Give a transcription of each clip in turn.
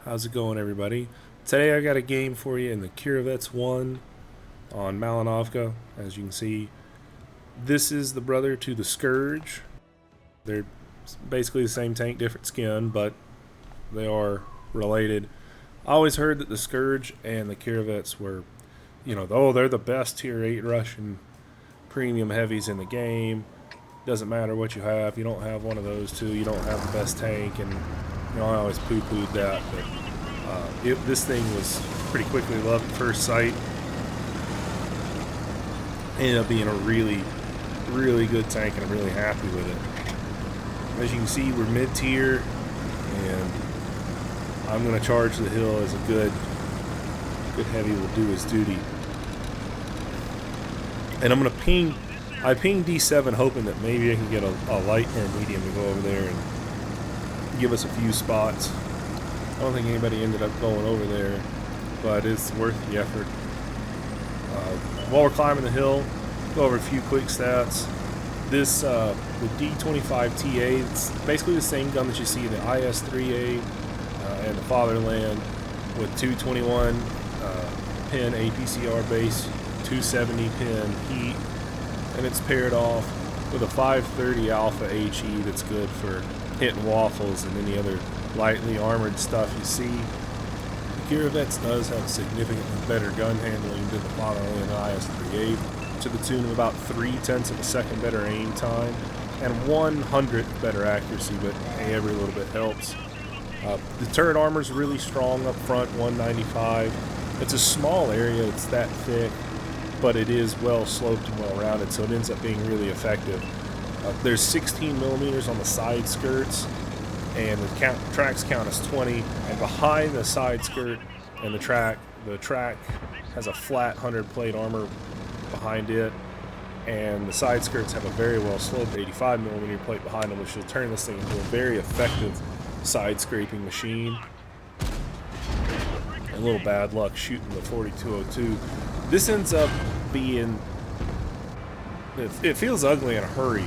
How's it going, everybody? Today I got a game for you in the Kirovets-1 on Malinovka. As you can see, this is the brother to the Scourge. They're basically the same tank, different skin, but they are related. I always heard that the Scourge and the Kirovets were, they're the best tier 8 Russian premium heavies in the game. Doesn't matter what you have. You don't have one of those two, you don't have the best tank. And I always poo-pooed that, but this thing was pretty quickly loved at first sight. Ended up being a really, really good tank, and I'm really happy with it. As you can see, we're mid-tier, and I'm going to charge the hill as a good heavy will do his duty. And I'm going to ping. I pinged D7 hoping that maybe I can get a light or a medium to go over there and give us a few spots. I don't think anybody ended up going over there, but it's worth the effort. While we're climbing the hill, go over a few quick stats. This the D25TA, it's basically the same gun that you see in the IS-3A and the Fatherland, with 221 pin APCR base, 270 pin heat, and it's paired off with a 530 Alpha HE that's good for hitting waffles and any other lightly armored stuff you see. The Kirovets does have significantly better gun handling than the Fatherland IS-3A, to the tune of about 0.3 of a second better aim time and 1/100th better accuracy, but hey, every little bit helps. The turret armor is really strong up front, 195. It's a small area, it's that thick, but it is well sloped and well rounded, so it ends up being really effective. There's 16 millimeters on the side skirts, and the tracks count as 20. And behind the side skirt and the track has a flat 100 plate armor behind it, and the side skirts have a very well sloped 85 millimeter plate behind them, which will turn this thing into a very effective side scraping machine. A little bad luck shooting the 4202. This ends up being, it feels ugly in a hurry,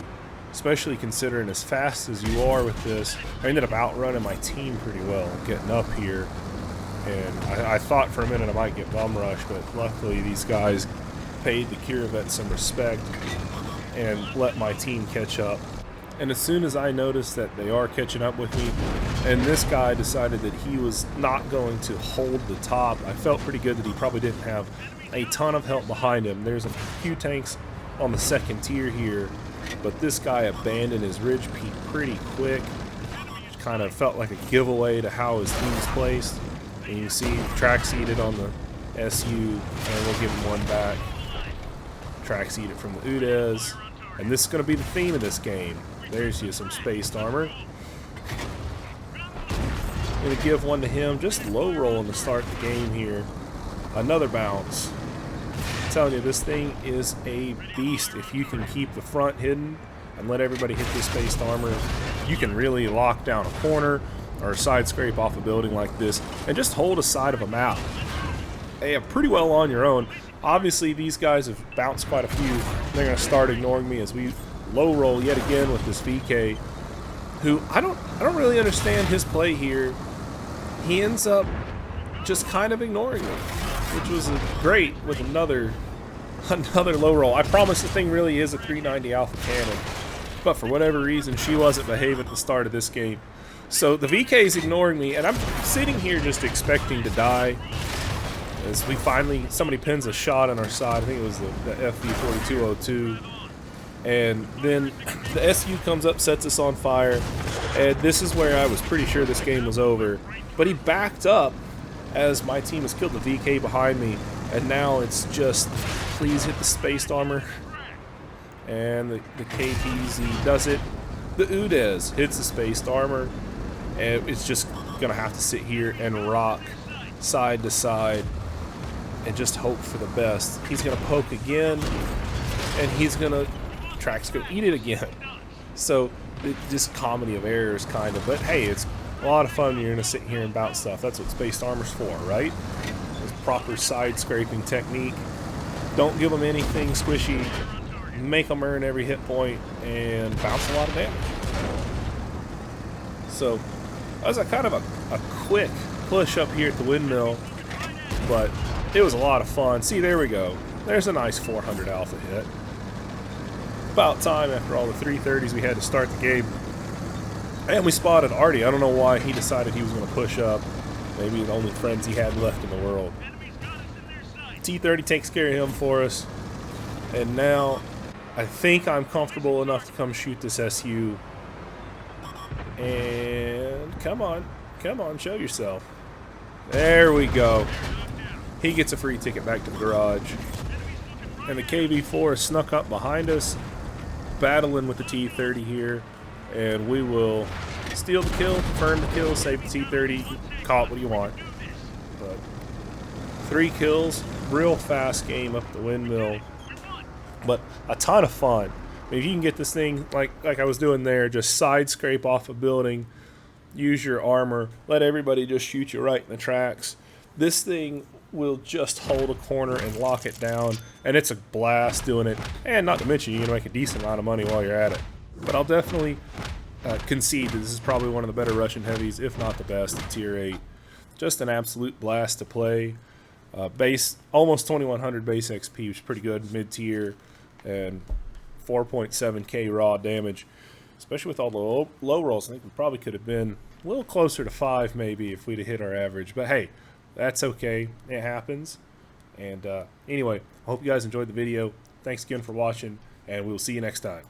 especially considering as fast as you are with this. I ended up outrunning my team pretty well getting up here, and I thought for a minute I might get bum rushed, but luckily these guys paid the Kirovets some respect and let my team catch up. And as soon as I noticed that they are catching up with me, and this guy decided that he was not going to hold the top, I felt pretty good that he probably didn't have a ton of help behind him. There's a few tanks on the second tier here, but this guy abandoned his ridge peak pretty quick. Kind of felt like a giveaway to how his team's placed. And you see track seated on the SU, and we'll give him one back. Track seated from the UDES, and this is going to be the theme of this game. There's you some spaced armor. Going to give one to him, just low rolling to start the game here. Another bounce. I'm telling you, this thing is a beast. If you can keep the front hidden and let everybody hit this spaced armor, you can really lock down a corner or a side scrape off a building like this and just hold a side of a map. Hey, pretty well on your own. Obviously, these guys have bounced quite a few. They're going to start ignoring me as we low roll yet again with this VK, who I don't really understand his play here. He ends up just kind of ignoring me, which was great with another low roll. I promise the thing really is a 390 Alpha cannon, but for whatever reason she wasn't behaving at the start of this game. So the VK is ignoring me, and I'm sitting here just expecting to die. As we finally, somebody pins a shot on our side. I think it was the FV4202. And then the SU comes up, sets us on fire. And this is where I was pretty sure this game was over. But he backed up as my team has killed the VK behind me. And now it's just, please hit the spaced armor. And the KPZ does it. The UDES hits the spaced armor. And it's just going to have to sit here and rock side to side and just hope for the best. He's going to poke again, and he's going to, track's going to eat it again. So, just comedy of errors, kind of. But hey, it's a lot of fun when you're going to sit here and bounce stuff. That's what spaced armor's for, right? It's proper side scraping technique. Don't give them anything squishy. Make them earn every hit point and bounce a lot of damage. So, that was a kind of a quick push up here at the windmill, but it was a lot of fun. See, there we go. There's a nice 400 alpha hit. About time after all the 330s we had to start the game. And we spotted Artie. I don't know why he decided he was going to push up. Maybe the only friends he had left in the world. T-30 takes care of him for us. And now I think I'm comfortable enough to come shoot this SU. And come on, show yourself. There we go. He gets a free ticket back to the garage. And the KV-4 is snuck up behind us, battling with the T-30 here. And we will steal the kill, confirm the kill, save the T-30. Call it what you want. But 3 kills, real fast game up the windmill. But a ton of fun. I mean, if you can get this thing like I was doing there, just side scrape off a building, use your armor, let everybody just shoot you right in the tracks. This thing will just hold a corner and lock it down, and it's a blast doing it. And not to mention, you can make a decent amount of money while you're at it. But I'll definitely concede that this is probably one of the better Russian heavies, if not the best, at Tier 8. Just an absolute blast to play. Base almost 2100 base XP, which is pretty good, mid-tier, and 4.7k raw damage, especially with all the low rolls. I think we probably could have been a little closer to 5 maybe if we'd have hit our average, but hey, that's okay, it happens. And anyway, I hope you guys enjoyed the video. Thanks again for watching, and we'll see you next time.